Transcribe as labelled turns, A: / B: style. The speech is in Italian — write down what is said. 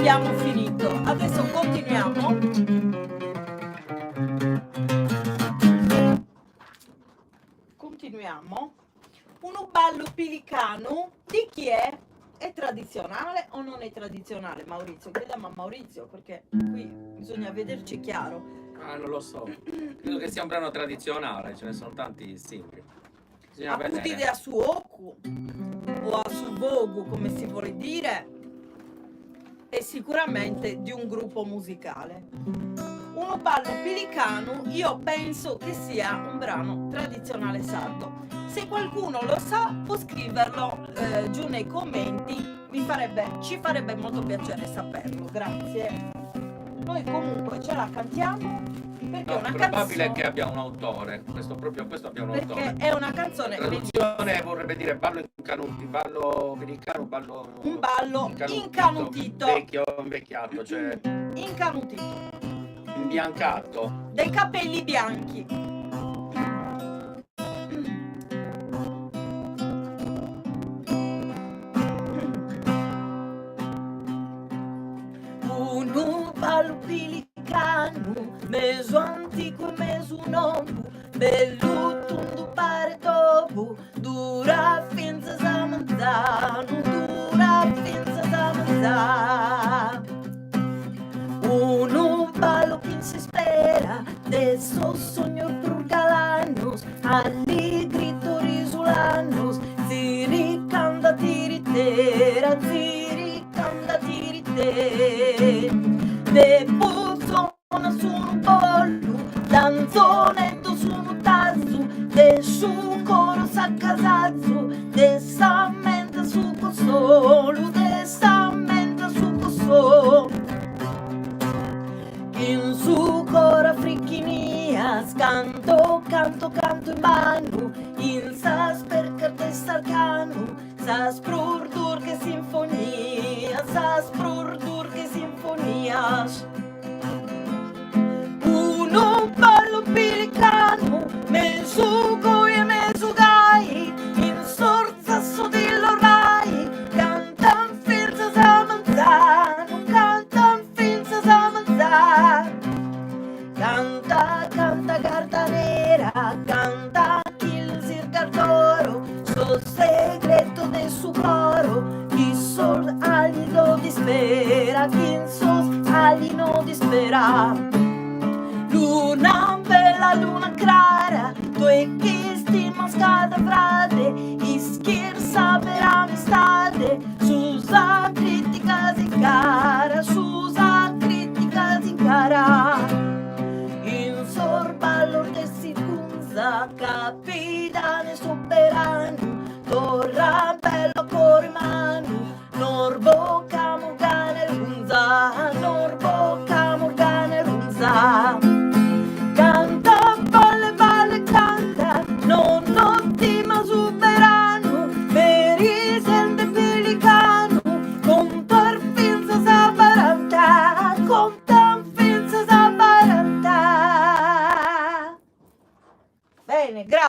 A: abbiamo finito. Adesso continuiamo. Continuiamo. Un ballo pilicano di chi è? È tradizionale o non è tradizionale, Maurizio? Chiediamo a Maurizio, perché qui bisogna vederci chiaro.
B: Ah, non lo so. Credo che sia un brano tradizionale, ce ne sono tanti simili. Bisogna
A: Appunto
B: vedere.
A: idea su Oku o a su Vogu, come si vuole dire, è sicuramente di un gruppo musicale. Uno ballo pilicano, io penso che sia un brano tradizionale sardo. Se qualcuno lo sa, può scriverlo giù nei commenti, ci farebbe molto piacere saperlo. Grazie. Noi comunque ce la cantiamo perché è una
B: probabile
A: canzone,
B: che abbia un autore. Questo abbia un
A: perché
B: autore.
A: è una canzone
B: La traduzione vorrebbe dire ballo incanutito, ballo pelicano,
A: un ballo incanutito,
B: vecchio, invecchiato, cioè
A: incanutito,
B: imbiancato.
A: dei capelli bianchi. Un ballo pilicano, meso antico e meso novo, bello tundu pare dopo, dura finza zamanzano, dura finza zamanzano. Uno ballo che si spera, adesso sogno turgalanos, alligrito risulanos, ziricanda tiritera, ziricanda tiritera. De puzzona su un pollo, danzonetto su un tazzo, de su coro s'accasazzo, de sammenta su consolo, de sammenta su consolo. In su cora fricchinia, canto in mano, in sas per carte sarcano, sas prurdur che sinfonia, sas prurdur che sinfonias. Uno ballo pilicano, mesu goi e mesu gai, in sorza so di lorai, cantan finza zamanzano, cantan finza zamanzano. Canta, canta carta nera, canta il zirgardoro, sto segreto del suo coro, chi sol alido dispera, chi sol alido dispera. Luna bella, luna clara, tu e chi stima scada frate, ischiersa per amistade, susa critica si cara, susa critica si cara. In sorballo de si cunza, capitane soberano, torra